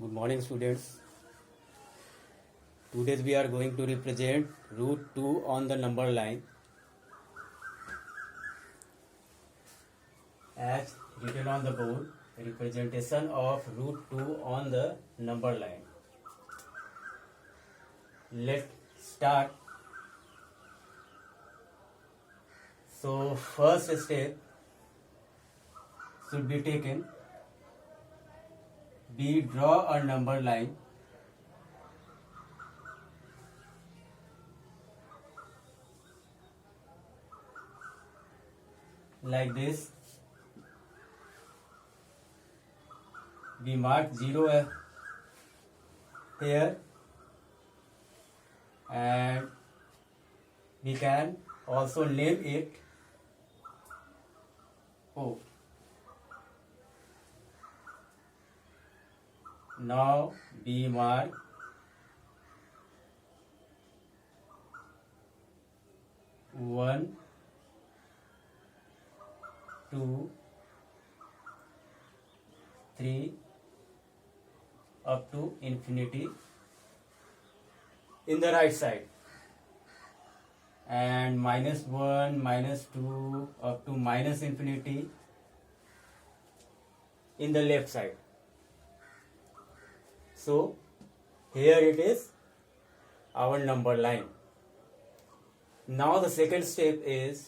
Good morning, students. Today we are going to represent root 2 on the number line as written on the board. Representation of root 2 on the number line. Let's start. So first step should be taken. We draw a number line like this. We mark 0 here, and we can also name it O. Now we mark 1, 2, 3 up to infinity in the right side, and -1, -2 up to minus infinity in the left side. So here it is our number line. Now the second step is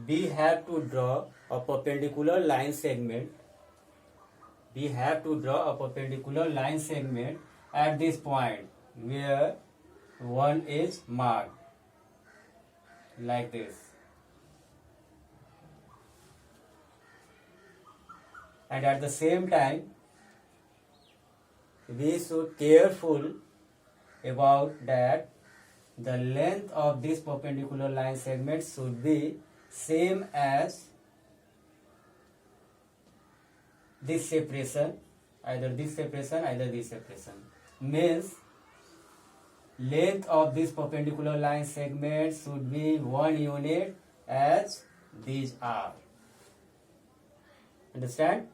we have to draw a perpendicular line segment. We have to draw a perpendicular line segment at this point where 1 is marked like this. And at the same time, we should careful about that the length of this perpendicular line segment should be same as this separation, either this separation, either this separation. Means length of this perpendicular line segment should be 1 unit as these are. Understand?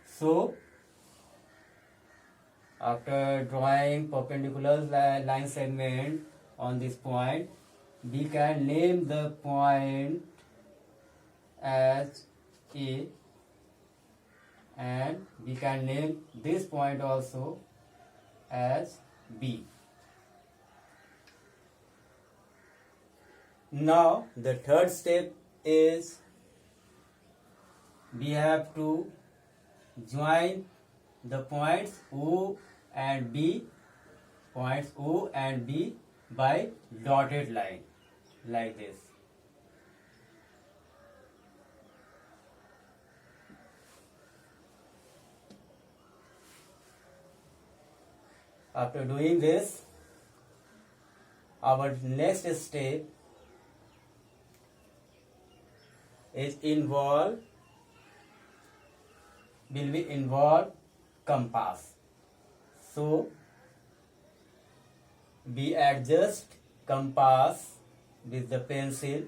So after drawing perpendicular line segment on this point, we can name the point as A, and we can name this point also as B. Now the third step is we have to join the points O and B, by dotted line like this. After doing this, our next step is will involve compass. So we adjust compass with the pencil.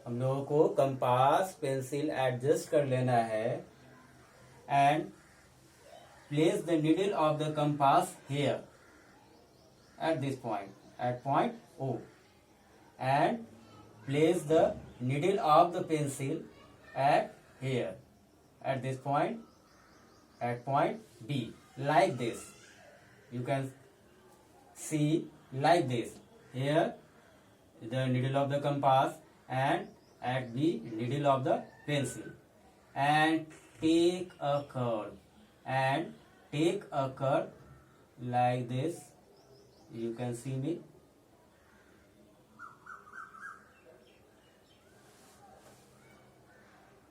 हम लोगों को compass pencil adjust कर लेना है, and place the needle of the compass here at this point, at point O, and place the needle of the pencil at here at this point, at point B, like this. You can see like this. Here the needle of the compass, and at B needle of the pencil, and take a curve, and take a curve like this. You can see me.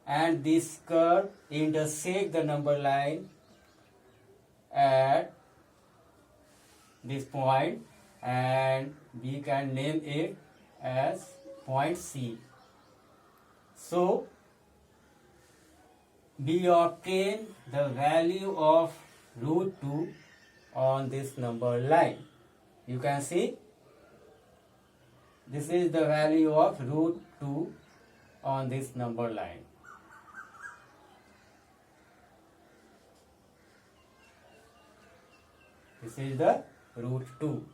And this curve intersect the number line at this point, and we can name it as point C. So we obtain the value of root 2 on this number line. You can see this is the value of root 2 on this number line. This is the root 2.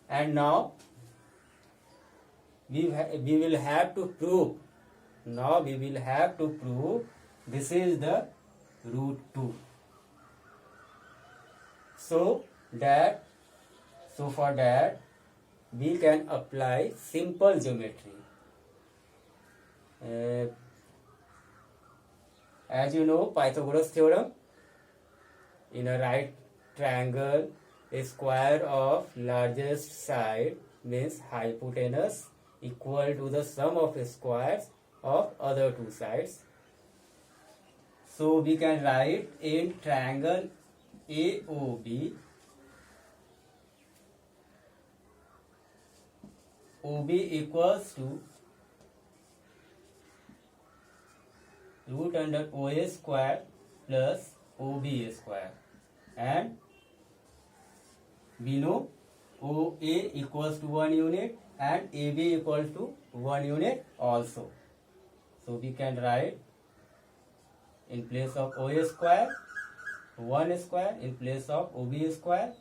And now we will have to prove. Now we will have to prove this is the root 2. So for that we can apply simple geometry. As you know, Pythagoras theorem, in a right triangle, a square of largest side means hypotenuse equal to the sum of squares of other two sides. So we can write in triangle AOB, OB equals to root under OA square plus OB square, and we know OA equals to 1 unit and AB equals to 1 unit also. So we can write in place of OA square 1 square, in place of OB square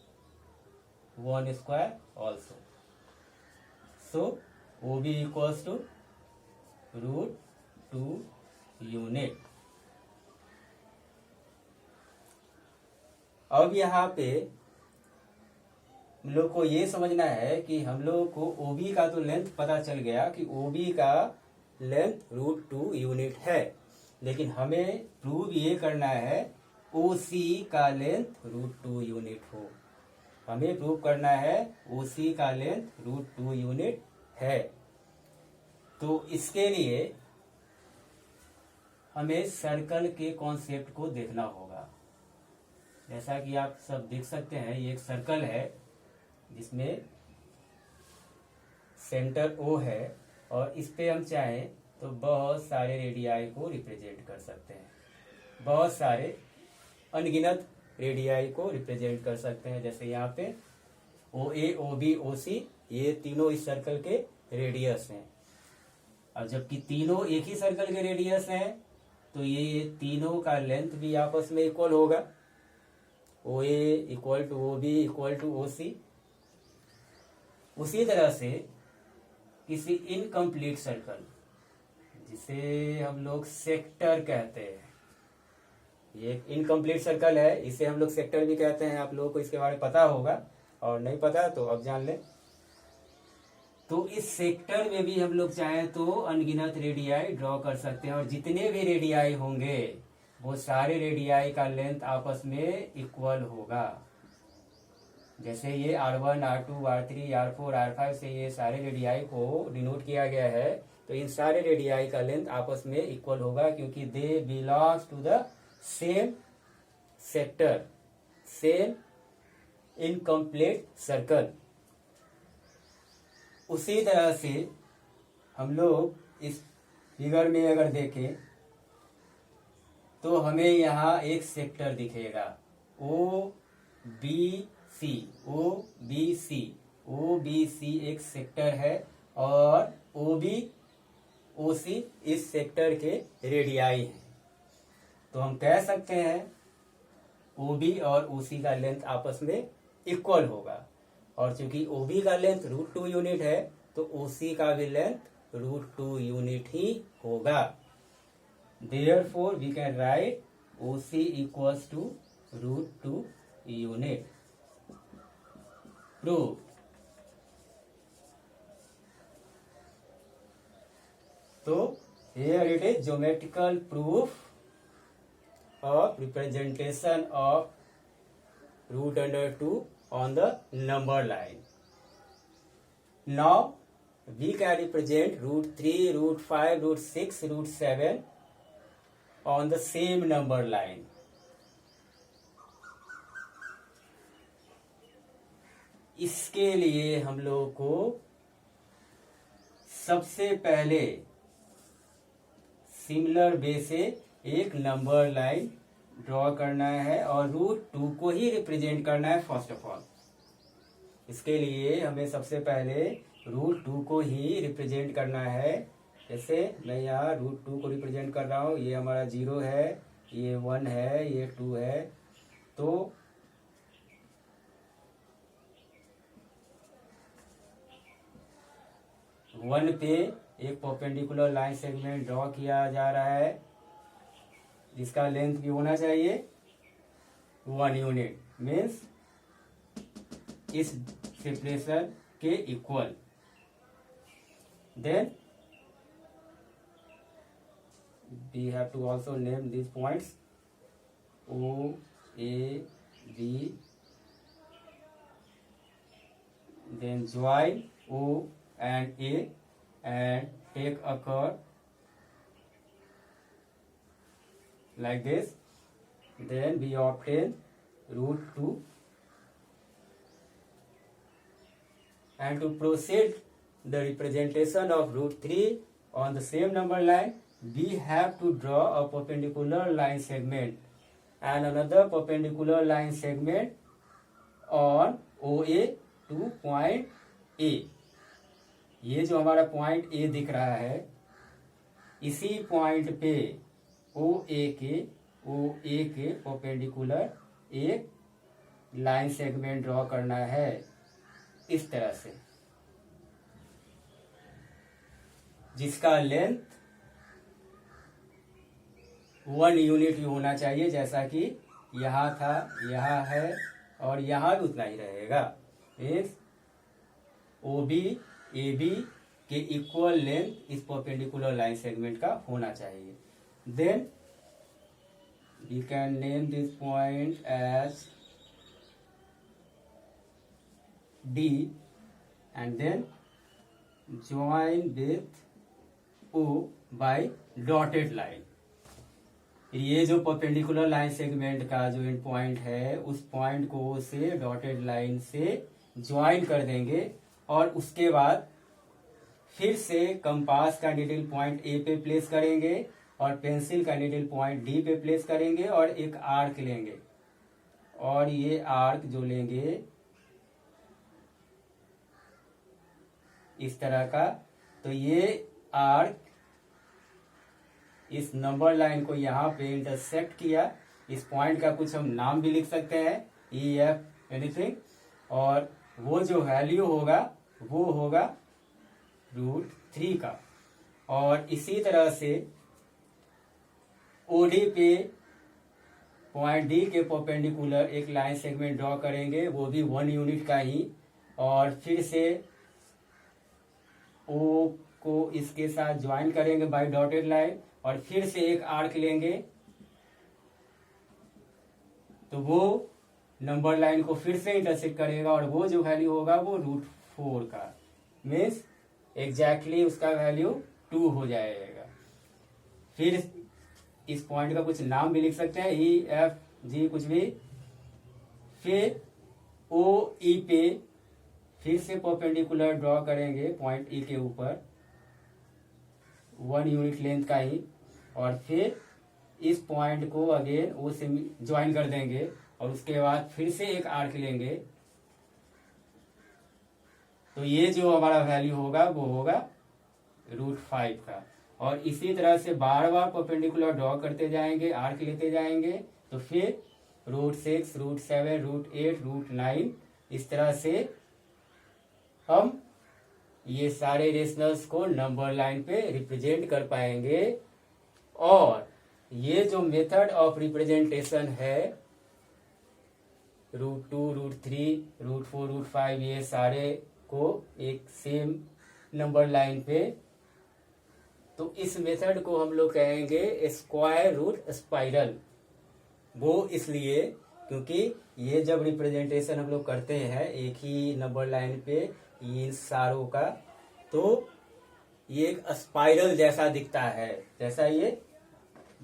1 square also. So OB equals to root 2 unit. अब यहाँ पे हम लोग को ये समझना है कि हम लोग को OB का तो लेंथ पता चल गया कि OB का लेंथ रूट 2 यूनिट है, लेकिन हमें प्रूव ये करना है OC का लेंथ रूट 2 यूनिट हो. हमें प्रूव करना है OC का लेंथ रूट 2 यूनिट है. तो इसके लिए हमें सर्कल के कॉन्सेप्ट को देखना होगा. जैसा कि आप सब देख सकते हैं, ये एक सर्कल है जिसमें सेंटर O है और इस पे हम चाहें तो बहुत सारे रेडियाई को रिप्रेजेंट कर सकते हैं. बहुत सारे अनगिनत रेडियाई को रिप्रेजेंट कर सकते हैं. जैसे यहाँ पे OA, OB, OC ये तीनों इस सर्कल के रेडियस हैं. और जबकि तीनों एक ही सर्कल के रेडियस हैं तो ये तीनों का लेंथ भी आपस में इक्वल होगा. OA equal to OB equal to OC. उसी तरह से किसी इनकम्प्लीट सर्कल जिसे हम लोग सेक्टर कहते हैं, ये एक इनकम्प्लीट सर्कल है, इसे हम लोग सेक्टर भी कहते हैं. आप लोगों को इसके बारे में पता होगा, और नहीं पता तो अब जान लें. तो इस सेक्टर में भी हम लोग चाहें तो अनगिनत रेडियाई ड्रॉ कर सकते हैं, और जितने भी रेडियाई होंगे वो सारे रेडियाई का लेंथ आपस में इक्वल होगा. जैसे ये R1, R2, R3, R4, R5 से ये सारे रेडियाई को डिनोट किया गया है, तो इन सारे रेडियाई का लेंथ आपस में इक्वल होगा, क्योंकि they belongs to the same sector, same incomplete circle. उसी तरह से हम लोग इस फिगर में अगर देखें तो हमें यहाँ एक सेक्टर दिखेगा OBC. OBC एक सेक्टर है और OC इस सेक्टर के रेडियाई हैं. तो हम कह सकते हैं OB और OC का लेंथ आपस में इक्वल होगा, और चूंकि OB का लेंथ रूट 2 यूनिट है तो OC का भी लेंथ रूट 2 यूनिट ही होगा. Therefore we can write OC equals to root 2 unit. Proof. So here it is geometrical proof of representation of root under 2 on the number line. Now we can represent root 3, root 5, root 6, root 7 on the same number line. इसके लिए हम लोगों को सबसे पहले similar way से एक number line draw करना है और रूट 2 को ही रिप्रेजेंट करना है फर्स्ट ऑफ ऑल. इसके लिए हमें सबसे पहले रूट 2 को ही रिप्रेजेंट करना है. जैसे मैं यहाँ रूट 2 को रिप्रेजेंट कर रहा हूँ, ये हमारा 0 है, ये 1 है, ये 2 है, तो वन पे एक परपेंडिकुलर लाइन सेगमेंट ड्रॉ किया जा रहा है जिसका लेंथ भी होना चाहिए 1 यूनिट, मीन्स इस सेपरेशन के equal. Then we have to also name these points O, A, B, then join O and A and take a curve like this. Then we obtain root 2, and to proceed the representation of root 3 on the same number line, we have to draw a perpendicular line segment and another perpendicular line segment on OA to point A. ये जो हमारा point A दिख रहा है, इसी point पे OA के perpendicular एक लाइन सेगमेंट ड्रॉ करना है इस तरह से, जिसका लेंथ 1 यूनिट ही होना चाहिए, जैसा कि यहाँ था, यहाँ है और यहाँ भी उतना ही रहेगा। मीन्स OB AB के इक्वल लेंथ इस परपेंडिकुलर लाइन सेगमेंट का होना चाहिए। Then we can name this point as D and then join with O by dotted line। ये जो परपेंडिकुलर लाइन सेगमेंट का जो एंड पॉइंट है, उस पॉइंट को से डॉटेड लाइन से ज्वाइन कर देंगे और उसके बाद फिर से कंपास का नीडल पॉइंट ए पे प्लेस करेंगे और पेंसिल का नीडल पॉइंट डी पे प्लेस करेंगे और एक आर्क लेंगे, और ये आर्क जो लेंगे इस तरह का, तो ये आर्क इस नंबर लाइन को यहाँ पे इंटरसेक्ट किया। इस पॉइंट का कुछ हम नाम भी लिख सकते हैं, ई एफ एनीथिंग, और वो जो वैल्यू होगा वो होगा रूट 3 का। और इसी तरह से ओडी पे पॉइंट डी के परपेंडिकुलर एक लाइन सेगमेंट ड्रॉ करेंगे, वो भी 1 यूनिट का ही, और फिर से ओ को इसके साथ ज्वाइन करेंगे बाय डॉटेड लाइन और फिर से एक आर्क लेंगे, तो वो नंबर लाइन को फिर से इंटरसेक्ट करेगा और वो जो वैल्यू होगा वो रूट 4 का, मीन्स एग्जैक्टली उसका वैल्यू 2 हो जाएगा। फिर इस पॉइंट का कुछ नाम भी लिख सकते हैं, ई एफ जी कुछ भी। फिर ओ ई पे फिर से परपेंडिकुलर ड्रॉ करेंगे पॉइंट ई के ऊपर 1 यूनिट लेंथ का ही, और फिर इस पॉइंट को अगेन ओ से ज्वाइन कर देंगे और उसके बाद फिर से एक आर्क लेंगे, तो ये जो हमारा वैल्यू होगा वो होगा रूट 5 का। और इसी तरह से बार बार परपेंडिकुलर ड्रॉ करते जाएंगे, आर्क लेते जाएंगे, तो फिर रूट 6, रूट 7, रूट 8, रूट 9, इस तरह से हम ये सारे रेशनल्स को नंबर लाइन पे रिप्रेजेंट कर पाएंगे। और ये जो मेथड ऑफ रिप्रेजेंटेशन है रूट 2, रूट 3, रूट 4, रूट 5, ये सारे को एक सेम नंबर लाइन पे, तो इस मेथड को हम लोग कहेंगे स्क्वायर रूट स्पाइरल। वो इसलिए क्योंकि ये जब रिप्रेजेंटेशन हम लोग करते हैं एक ही नंबर लाइन पे इन सारों का, तो ये एक स्पाइरल जैसा दिखता है, जैसा ये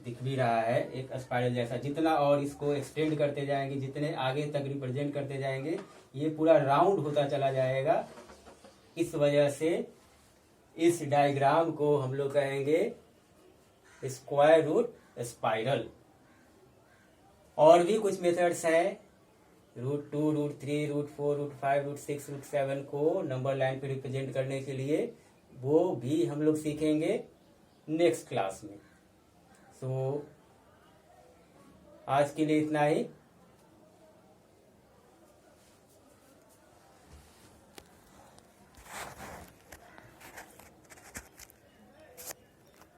दिख भी रहा है एक स्पाइरल जैसा। जितना और इसको एक्सटेंड करते जाएंगे, जितने आगे तक रिप्रेजेंट करते जाएंगे, ये पूरा राउंड होता चला जाएगा। इस वजह से इस डायग्राम को हम लोग कहेंगे स्क्वायर रूट स्पाइरल। और भी कुछ मेथड्स हैं, root 2, root 3, root 4, root 5, root 6, root 7 को नंबर लाइन पे रिप्रेजेंट करने के लिए, वो भी हम लोग सीखेंगे नेक्स्ट क्लास में। सो आज के लिए इतना ही।